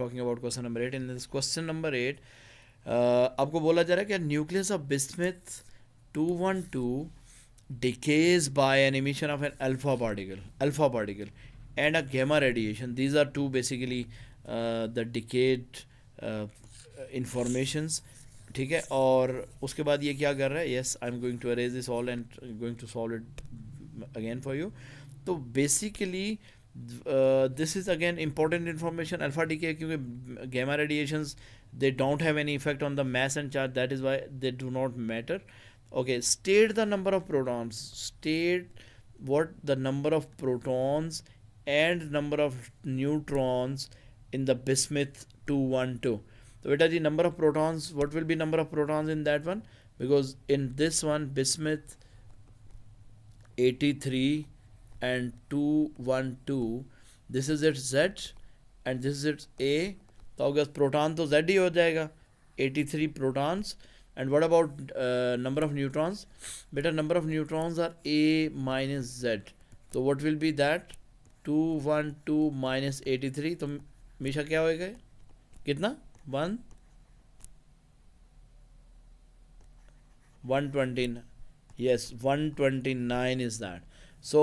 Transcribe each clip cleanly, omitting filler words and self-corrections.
Talking about question number 8. In this question number 8 आपको बोला जा रहा है कि nucleus of bismuth 212 decays by an emission of an alpha particle and a gamma radiation. These are two basically the decayed uh, informations. ठीक है, और उसके बाद ये क्या कर रहा है, yes I am going to erase this all and going to solve it again for you. तो basically this is again important information. Alpha decay, क्योंकि gamma radiations they don't have any effect on the mass and charge, that is why they do not matter. Okay, state the number of protons. State what the number of protons and number of neutrons in the bismuth 212. So beta the number of protons, what will be number of protons in that one? Because in this one bismuth 83 and 212, this is its Z and this is its A. तो अगर proton तो Z ही हो जाएगा, 83 protons. And what about number of neutrons? बेटा number of neutrons are A minus Z. तो what will be that? 212 minus 83. तो मीशा क्या होएगा, कितना? 129. Yes, 129 is that. So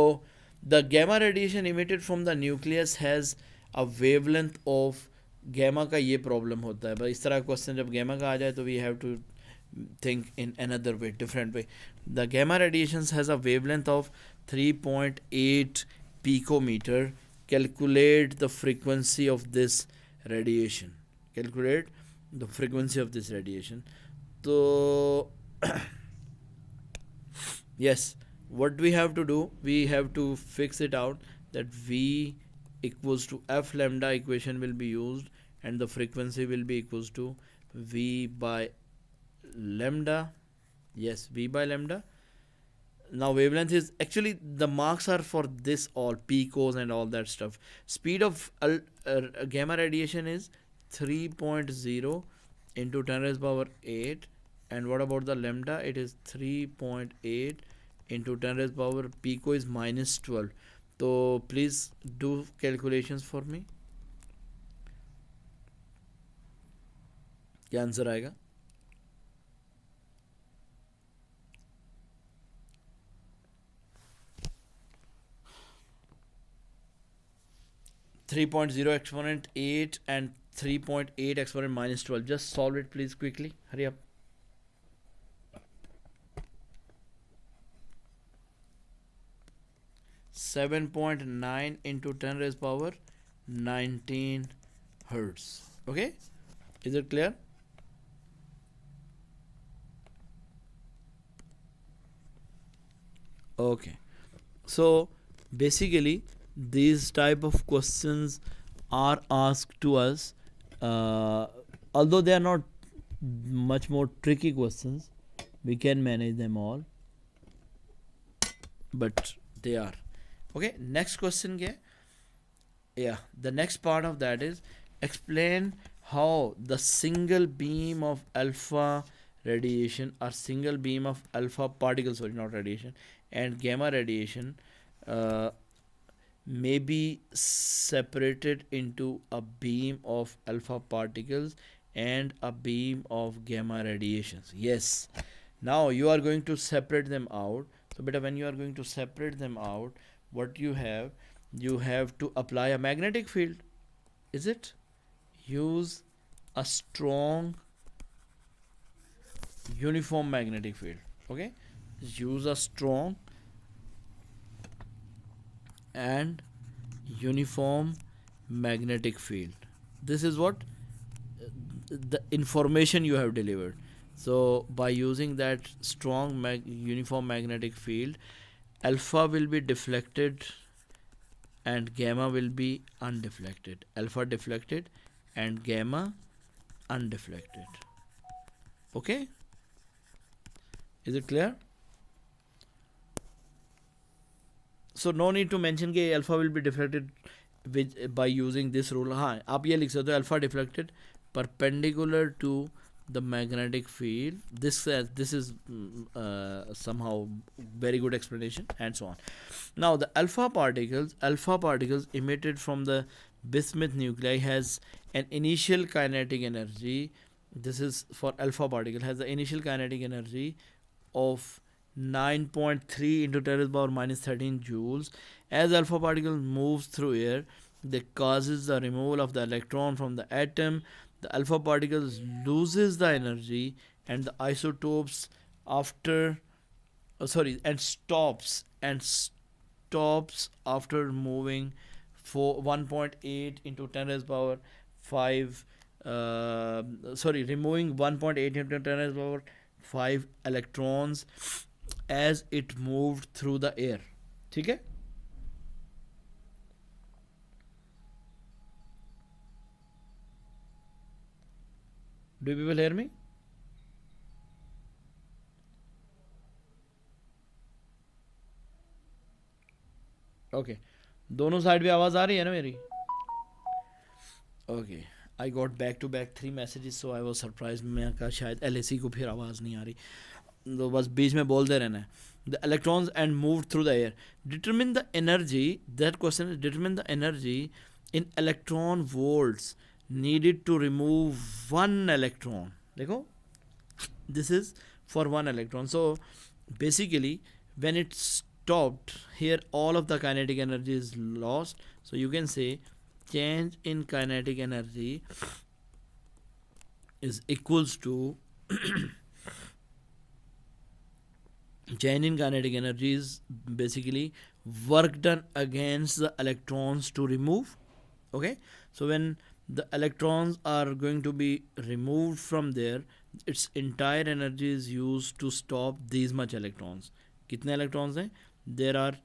the gamma radiation emitted from the nucleus has a wavelength of gamma का ये problem होता है. बस इस तरह क्वेश्चन जब gamma का आ जाए तो we have to think in another way, different way. The gamma radiations has a wavelength of 3.8 picometer. Calculate the frequency of this radiation. Calculate the frequency of this radiation. So yes, what we have to do, we have to fix it out that V equals to F lambda equation will be used and the frequency will be equals to V by lambda. Yes, V by lambda. Now wavelength is actually the marks are for this all picos and all that stuff. Speed of gamma radiation is 3.0 into 10 raised power 8. And what about the lambda? It is 3.8 into 10 raised power pico is minus 12. So please do calculations for me. क्या answer आएगा? (3.0 exponent 8 and 3.8 exponent minus 12). Just solve it please quickly. Hurry up. (7.9 into 10 raised power 19 hertz). Okay, is it clear? Okay, so basically these type of questions are asked to us, although they are not much more tricky questions, we can manage them all, but they are. Okay, next question kya? Yeah, the next part of that is explain how the single beam of alpha radiation or single beam of alpha particles, sorry not radiation, and gamma radiation may be separated into a beam of alpha particles and a beam of gamma radiations. Yes, now you are going to separate them out. So beta, when you are going to separate them out, what you have to apply a magnetic field. Is it? Use a strong uniform magnetic field. Okay, use a strong and uniform magnetic field. This is what the information you have delivered. So by using that strong uniform magnetic field, alpha will be deflected and gamma will be undeflected. Alpha deflected and gamma undeflected. Okay, is it clear? So no need to mention कि alpha will be deflected with by using this rule. हाँ, आप ये लिख सकते हो alpha deflected perpendicular to the magnetic field. This is somehow very good explanation and so on. Now the alpha particles emitted from the bismuth nuclei has an initial kinetic energy. This is for alpha particle, has the initial kinetic energy of 9.3 into 10 to the power minus 13 joules. As alpha particle moves through air, that causes the removal of the electron from the atom. The alpha particles loses the energy, and the isotopes after and stops after moving for 1.8 into 10 raised power 5 removing 1.8 into 10 raised power 5 electrons as it moved through the air. ठीक है? Do you people hear me? Okay दोनों side पे आवाज़ आ रही है ना मेरी? Okay I got back to back 3 messages, so I was surprise. मैं कहा शायद एलएसी को फिर आवाज़ नहीं आ रही, तो बस बीच में बोलते रहना है. The electrons and move through the air. Determine the energy, that question is determine the energy in electron volts needed to remove one electron. देखो, this is for one electron. So basically when it stopped here, all of the kinetic energy is lost. So you can say change in kinetic energy is equals to change in kinetic energy is basically work done against the electrons to remove. Okay, so when the electrons are going to be removed from there, its entire energy is used to stop these much electrons. कितने electrons हैं? There are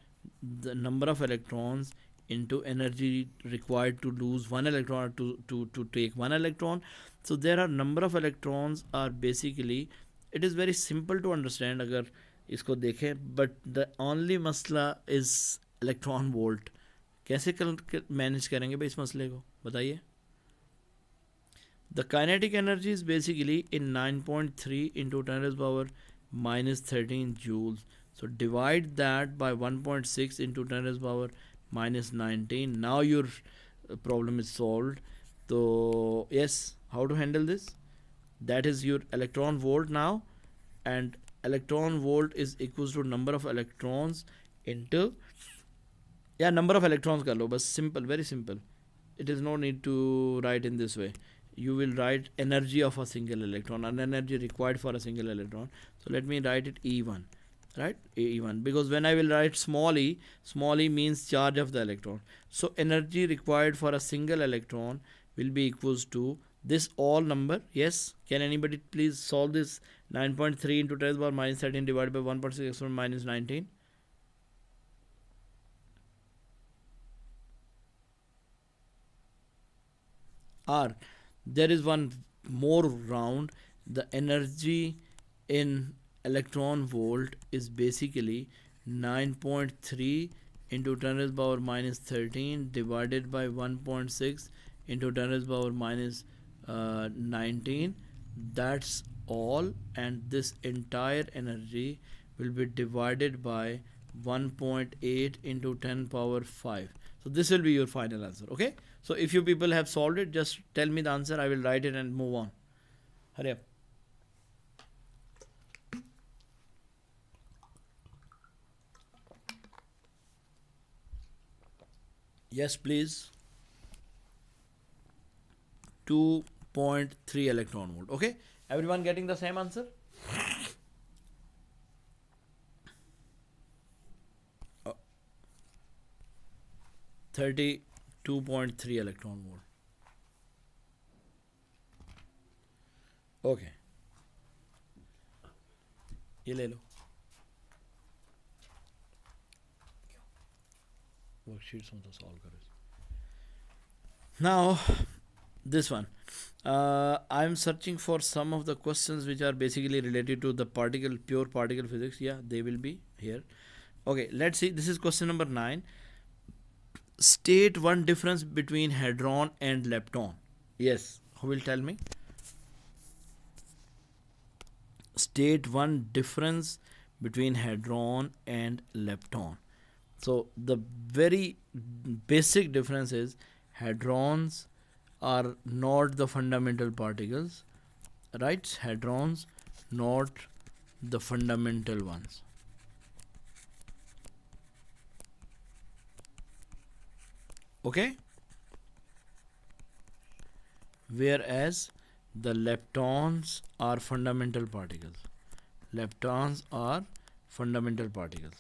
the number of electrons into energy required to lose one electron, to take one electron. So there are number of electrons are basically, it is very simple to understand अगर इसको देखें, but the only मसला is electron volt. कैसे manage करेंगे भाई इस मसले को, बताइए. The kinetic energy is basically in 9.3 into 10 raised power minus 13 joules. So divide that by 1.6 into 10 raised power minus 19. Now your problem is solved. So yes, how to handle this? That is your electron volt now, and electron volt is equals to number of electrons into number of electrons कर लो बस, simple, very simple. It is no need to write in this way. You will write energy of a single electron and energy required for a single electron. So let me write it E1, right? E1, because when I will write small e means charge of the electron. So energy required for a single electron will be equals to this all number. Yes, can anybody please solve this? 9.3 into 10 to the power minus 13 divided by 1.6 exponent minus 19. Or there is one more round. The energy in electron volt is basically 9.3 into 10 to the power minus 13 divided by 1.6 into 10 to the power minus 19. That's all, and this entire energy will be divided by 1.8 into 10 power 5. So this will be your final answer. Okay, so if you people have solved it, just tell me the answer. I will write it and move on. Hurry up. Yes, please. 2.3 electron volt. Okay, everyone getting the same answer? 32.3 electron volt. Okay, ये ले लो worksheets में तो solve करो. Now this one, I am searching for some of the questions which are basically related to the pure particle physics. Yeah, they will be here. Okay, let's see. This is question number 9. State one difference between hadron and lepton. Yes, who will tell me? State one difference between hadron and lepton. So the very basic difference is Hadrons are not the fundamental particles, right? Hadrons not the fundamental ones. Okay, whereas the leptons are fundamental particles. Leptons are fundamental particles.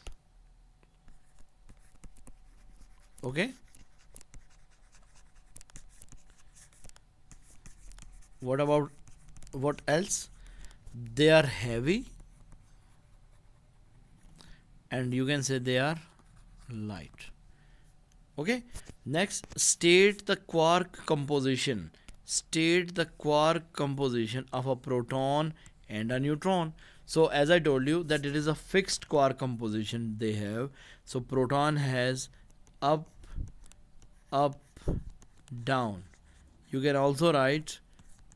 Okay, what about what else? They are heavy, and you can say they are light. Okay, next, state the quark composition. State the quark composition of a proton and a neutron. So as I told you that it is a fixed quark composition they have. So proton has up, up, down. You can also write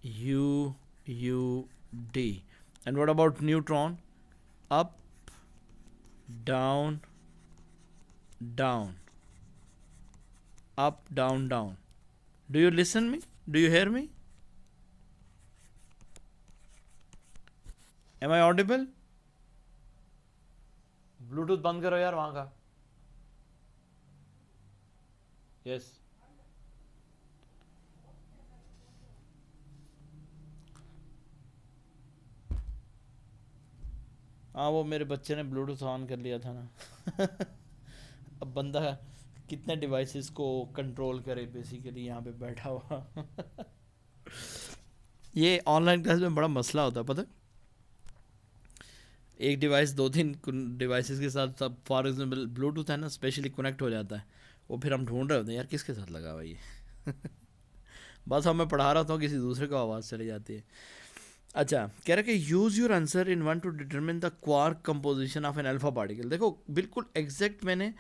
U, U, D. And what about neutron? Up, down, down. Up, down, down. Do you listen me? Do you hear me? Am I audible? Bluetooth बंद करो यार वहां का. Yes. हाँ, वो मेरे बच्चे ने ब्लूटूथ ऑन कर लिया था ना. अब बंदा कितने डिवाइसेस को कंट्रोल करे बेसिकली यहाँ पे बैठा हुआ. ये ऑनलाइन क्लास में बड़ा मसला होता है, पता है. एक डिवाइस दो तीन डिवाइसेस के साथ, सब फॉर एग्जाम्पल ब्लूटूथ है ना, स्पेशली कनेक्ट हो जाता है. वो फिर हम ढूंढ रहे होते हैं यार किसके साथ लगा हुआ ये. बस अब मैं पढ़ा रहा था, किसी दूसरे को आवाज़ चली जाती है. अच्छा, कह रहा कि use your answer in one to determine the quark composition of an alpha particle. देखो बिल्कुल एग्जैक्ट मैंने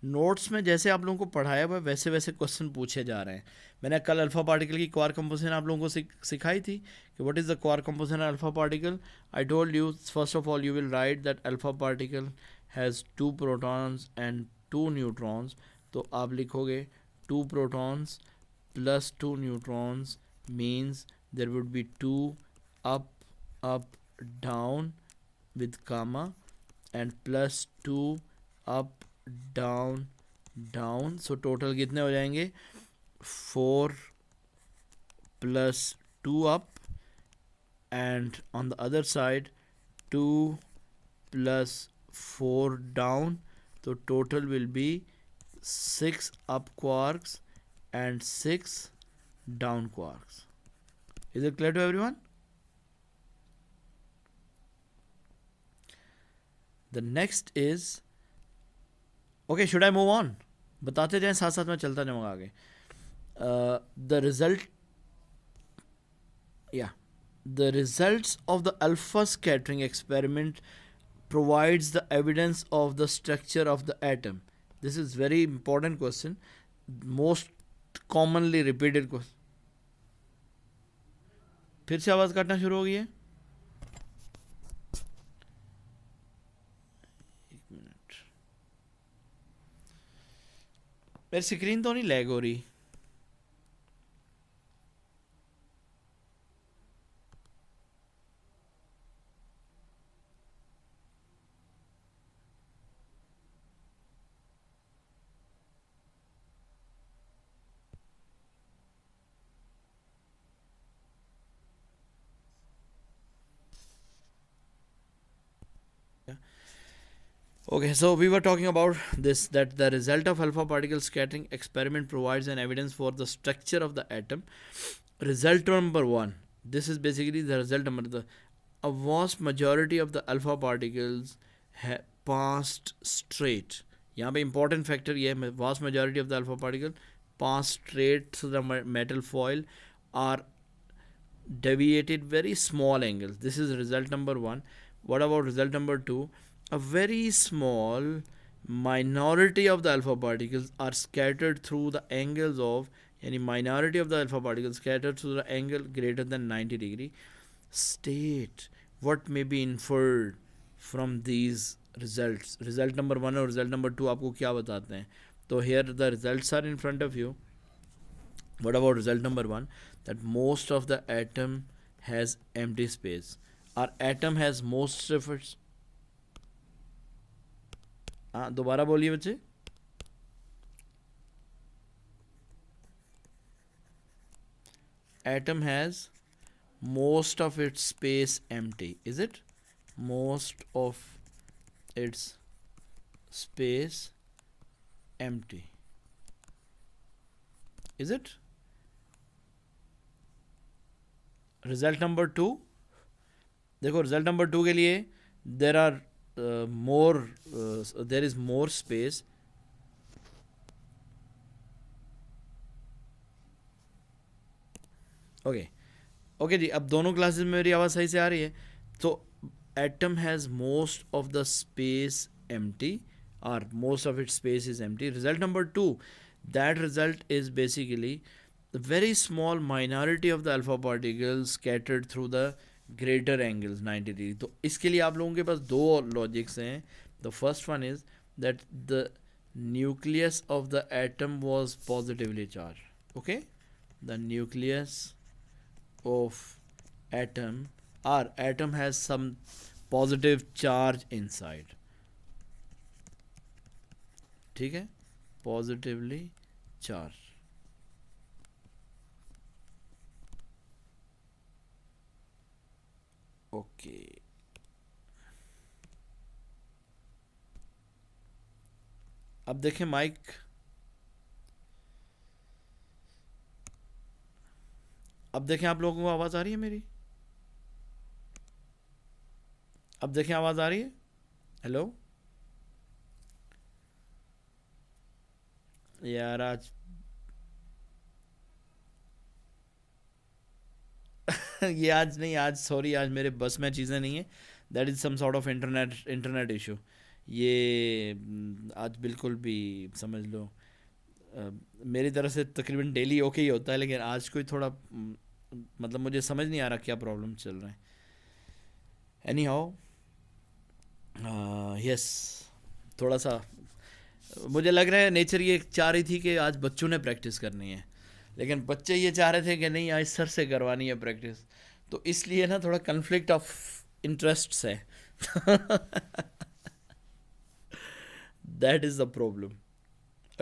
नोट्स में जैसे आप लोगों को पढ़ाया हुआ वैसे वैसे क्वेश्चन पूछे जा रहे हैं. मैंने कल अल्फा पार्टिकल की क्वार्क कंपोजिशन आप लोगों को सिखाई थी कि what is the quark composition alpha particle. I told you first of all you will write that alpha particle has 2 protons and 2 neutrons. तो आप लिखोगे 2 protons plus 2 neutrons means there would be 2 up, up, down with comma, and plus 2 up, down, down. So total कितने हो जाएंगे? 4 plus 2 up, and on the other side 2 plus 4 down. So total will be 6 up quarks and 6 down quarks. Is it clear to everyone? The next is, okay, should I move on? बताते जाएं, साथ साथ में चलता जाऊँगा आगे. The result, yeah, the results of the alpha scattering experiment provides the evidence of the structure of the atom. This is very important question, most commonly repeated question. फिर से आवाज़ काटना शुरू हो गई है. मेरी स्क्रीन तो नहीं लैग हो रही. Okay, so we were talking about this, that the result of alpha particle scattering experiment provides an evidence for the structure of the atom. Result number 1, this is basically the result number. A vast majority of the alpha particles passed straight. यहाँ पे important factor ये है, vast majority of the alpha particle passed straight through the metal foil are deviated very small angles. This is result number 1. What about result number 2? A very small minority of the alpha particles are scattered through the angles of, any minority of the alpha particles scattered through the angle greater than 90 degree. State what may be inferred from these results. Result number 1 और result number 2 आपको क्या बताते हैं? तो here the results are in front of you. What about result number 1? That most of the atom has empty space. Our atom has most of its. हाँ दोबारा बोलिए बच्चे. Atom has most of its space empty. Is it? Most of its space empty. Is it? Result number 2. देखो result number 2 के लिए there are there is more space. Okay जी, अब दोनों क्लासेस में मेरी आवाज़ सही से आ रही है. तो atom has most of the space empty or most of its space is empty. Result number 2, that result is basically the very small minority of the alpha particles scattered through the greater angles 90 degree. तो इसके लिए आप लोगों के पास दो logics हैं. The first one is that the nucleus of the atom was positively charged. Okay, the nucleus of atom or atom has some positive charge inside. ठीक है, पॉजिटिवली चार्ज. ओके, अब देखें माइक. अब देखें आप लोगों को आवाज़ आ रही है मेरी. अब देखें आवाज़ आ रही है. हेलो यार, आज ये आज नहीं, आज सॉरी, आज मेरे बस में चीज़ें नहीं है. That is some sort of internet issue. ये आज बिल्कुल भी समझ लो मेरी तरफ से तकरीबन डेली ओके ही होता है, लेकिन आज कोई थोड़ा मतलब मुझे समझ नहीं आ रहा क्या प्रॉब्लम चल रहा है. एनी हाउ, यस, थोड़ा सा मुझे लग रहा है नेचर ये चाह रही थी कि आज बच्चों ने प्रैक्टिस करनी है, लेकिन बच्चे ये चाह रहे थे कि नहीं आज सर से करवानी है प्रैक्टिस. तो इसलिए ना थोड़ा कन्फ्लिक्ट ऑफ इंटरेस्ट्स है. That is the problem.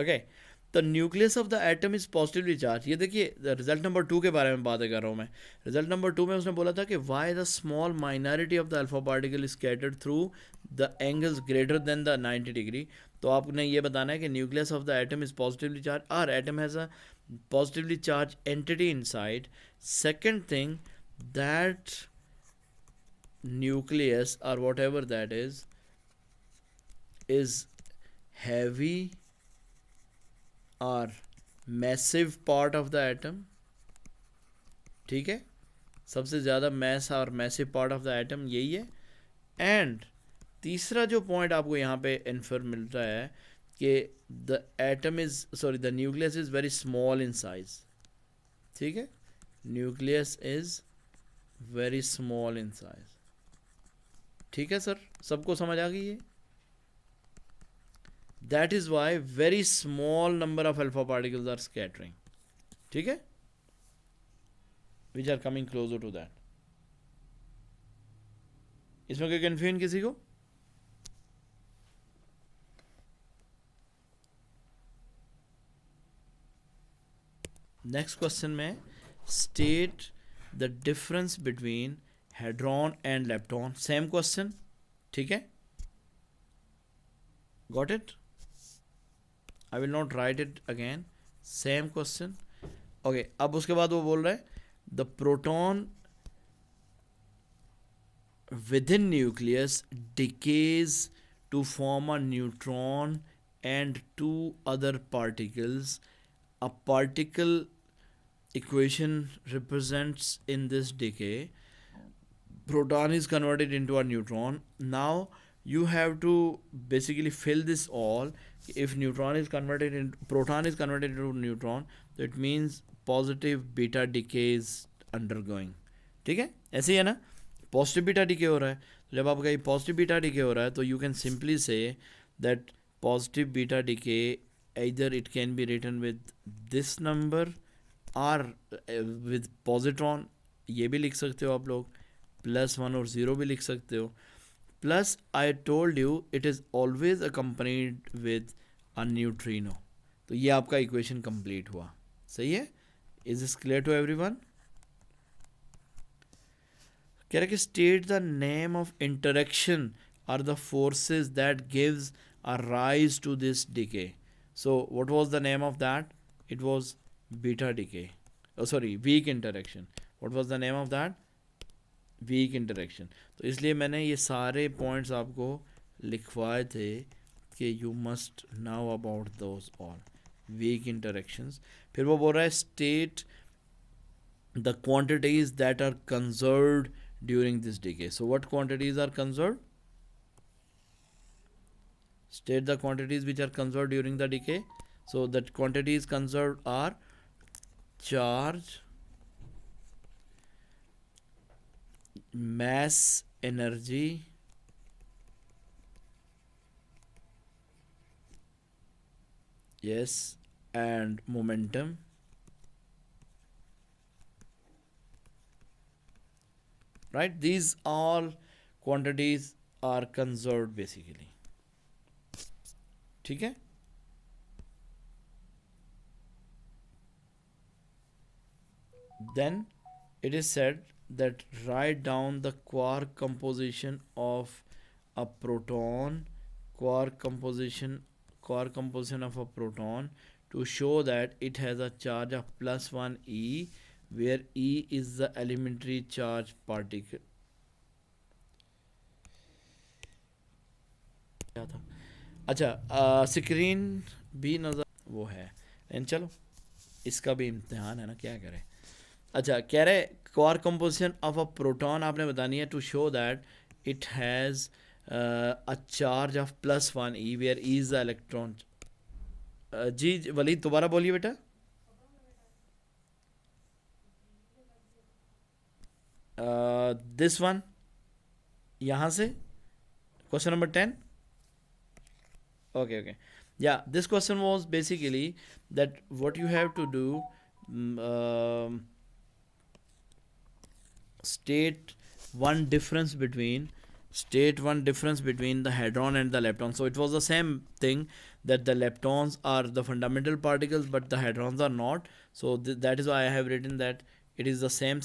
Okay, the nucleus of the atom is positively charge. ये देखिए रिजल्ट नंबर 2 के बारे में बातें कर रहा हूँ मैं. रिजल्ट नंबर 2 में उसने बोला था कि why the small minority of the alpha particle is scattered through the angles greater than the 90 degree. तो आपने ये बताना है कि nucleus of the atom is positively charge और atom has a positively charged entity inside. Second thing, that nucleus or whatever that is heavy or massive part of the atom. ठीक है, सबसे ज़्यादा मैस और massive part of the atom यही है. And तीसरा जो पॉइंट आपको यहाँ पे इन्फर मिलता है कि the atom is the nucleus is very small in size. ठीक है, nucleus is very small in size. ठीक है सर, सबको समझ आ गई है. That is why very small number of alpha particles are scattering. ठीक है, which are coming closer to that. इसमें कोई कन्फ्यूजन किसी को? नेक्स्ट क्वेश्चन में state the difference between hadron and lepton. Same question. ठीक है, got it. I will not right it again. Same question. Okay, अब उसके बाद वो बोल रहे हैं the proton within nucleus decays to form a neutron and two other particles. A particle equation represents in this decay. Proton is converted into a neutron. Now you have to basically fill this all. If proton is converted into neutron, so it means positive beta decay is undergoing. ठीक है, ऐसे ही है ना. Positive beta DK हो रहा है. तो जब आपका ये पॉजिटिव बीटा डीके हो रहा है तो you can simply say that positive beta decay either it can be written with this number or with positron, ये भी लिख सकते हो आप लोग, +1 और 0 भी लिख सकते हो. Plus, I told you it is always accompanied with a neutrino. तो ये आपका इक्वेशन कंप्लीट हुआ. सही है. Is this clear to everyone? कह रहा कि state the name of interaction or the forces that gives a rise to this decay. So what was the name of that? It was beta decay. Sorry, weak interaction. What was the name of that? Weak interaction. तो इसलिए मैंने ये सारे points आपको लिखवाए थे कि you must know about those all weak interactions. फिर वो बोल रहा है state the quantities that are conserved during this decay. So what quantities are conserved? State the quantities which are conserved during the decay. So the quantities conserved are charge, mass, energy, yes, and momentum. Right, these all quantities are conserved basically. ठीक है. Then it is said that write down the quark composition of a proton, quark composition of a proton, to show that it has a charge of +1 e, where e is the elementary charge particle. क्या था? अच्छा, screen भी नज़र वो है, लेकिन चलो इसका भी इम्तिहान है ना, क्या करें. अच्छा, कह रहे quark composition of a proton आपने बतानी है to show that it has a charge of +1 e, where e is the electron. जी वलीद, दोबारा बोलिए बेटा. दिस वन, यहाँ से question number 10. Okay. Yeah, this question was basically that what you have to do, state one difference between the hadron and the lepton. So it was the same thing, that the leptons are the fundamental particles but the hadrons are not. So that is why I have written that it is the same.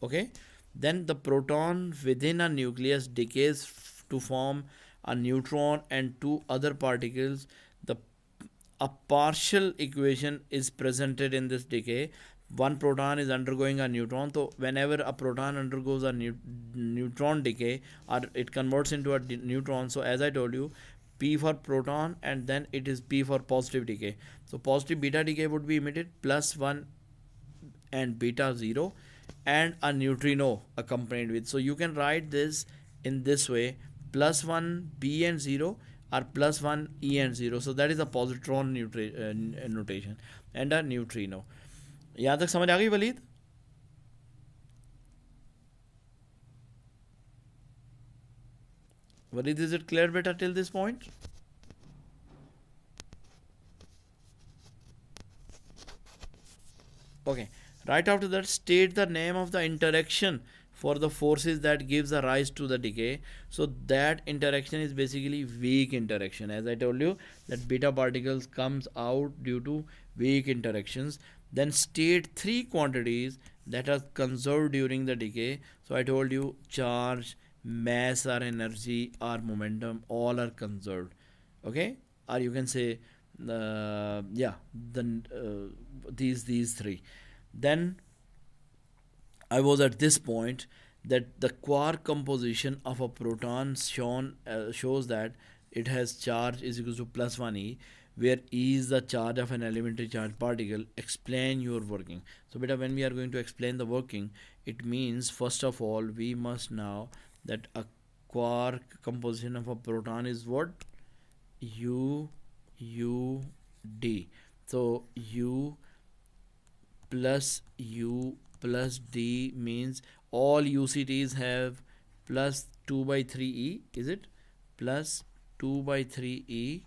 Okay. Then the proton within a nucleus decays to form a neutron and two other particles. A partial equation is presented in this decay. One proton is undergoing a neutron. So whenever a proton undergoes a neutron decay, or it converts into a neutron, so as I told you, P for proton and then it is P for positive decay. So positive beta decay would be emitted, +1 and beta 0, and a neutrino accompanied with. So you can write this in this way: +1 B and 0 are +1 E and 0. So that is a positron notation and a neutrino. यहाँ तक समझ आ गई Waleed? Waleed, is it clear better till this point? Okay. Right after that, state the name of the interaction for the forces that gives a rise to the decay. So that interaction is basically weak interaction. As I told you, that beta particles comes out due to weak interactions. Then state three quantities that are conserved during the decay. So I told you charge, mass or energy or momentum, all are conserved. Okay, or you can say these three. Then I was at this point that the quark composition of a proton shows that it has charge is equal to +1 e, where e is the charge of an elementary charge particle. Explain your working. So beta, when we are going to explain the working, it means first of all we must know that a quark composition of a proton is what? U D. So U plus D means all UCTs have +2/3e. Is it +2/3e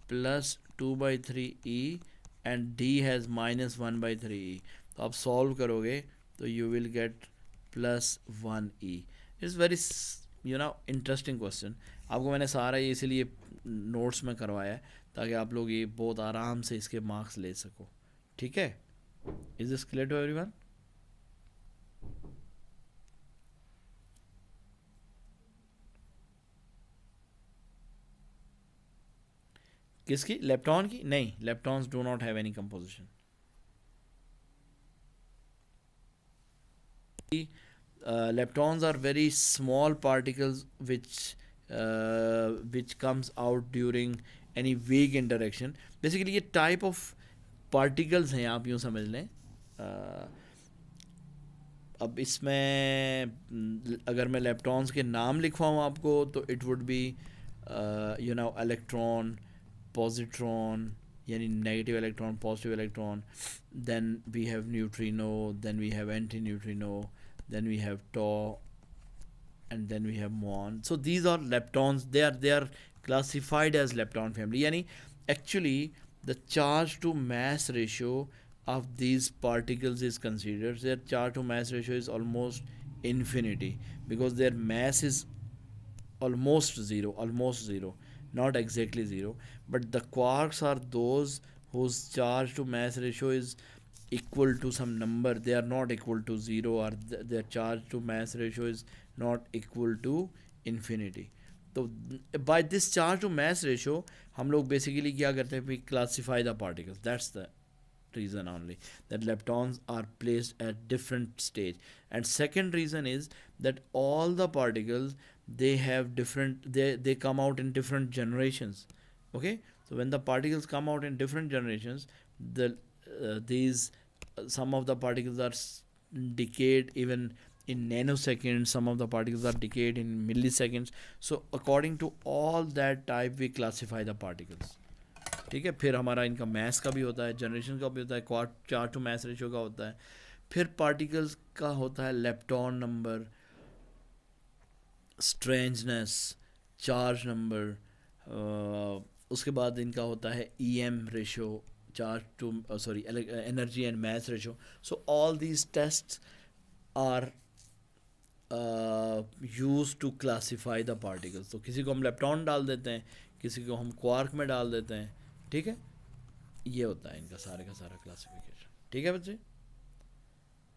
plus 2/3e, and D has -1/3e. तो आप solve करोगे तो you will get +1e। It's very interesting question. आपको मैंने सारा ये इसीलिए notes में करवाया है ताकि आप लोग ये बहुत आराम से इसके मार्क्स ले सको। ठीक है, is this clear to everyone? किसकी? लेप्टॉन की? नहीं, leptons do not have any composition. Leptons are very small particles which comes out during any weak interaction. Basically ये type of particles हैं, आप यूँ समझ लें। अब इसमें अगर मैं लेप्टॉन्स के नाम लिखवाऊँ आपको तो it would be electron, positron यानी negative electron, positive electron, then we have neutrino, then we have anti neutrino, then we have tau, and then we have muon. So these are leptons. They are classified as lepton family. Yani actually the charge to mass ratio of these particles is considered, their charge to mass ratio is almost infinity because their mass is almost zero, not exactly zero. But the quarks are those whose charge to mass ratio is equal to some number. They are not equal to zero, or their charge to mass ratio is not equal to infinity. तो by this charge to mass ratio हम लोग basically क्या करते हैं? We classify the particles. That's the reason only, that leptons are placed at different stage. And second reason is that all the particles, they have different, they come out in different generations. Okay, so when the particles come out in different generations, the these some of the particles are decayed even in nanoseconds, some of the particles are decayed in milliseconds. So according to all that type we classify the particles. ठीक है, फिर हमारा इनका mess का भी होता है, generation का भी होता है, quark charge to mass ratio का होता है, फिर पार्टिकल्स का होता है lepton number, strangeness, charge number, उसके बाद इनका होता है EM ratio, charge to energy and mass ratio. So all these tests are used to classify the particles. तो किसी को हम लेप्टॉन डाल देते हैं, किसी को हम क्वार्क में डाल देते हैं। ठीक है, ये होता है इनका सारे का सारा क्लासिफिकेशन। ठीक है बच्चे,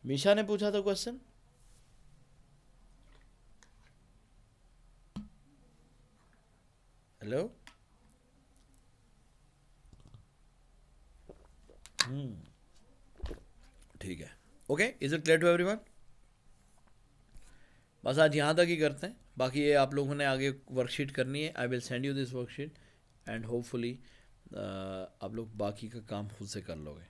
मीशा ने पूछा था क्वेश्चन। हेलो, ठीक है, okay, is it clear to everyone? बस आज यहाँ तक ही करते हैं, बाकी ये आप लोगों ने आगे वर्कशीट करनी है। I will send you this worksheet and hopefully आप लोग बाकी का काम खुद से कर लोगे।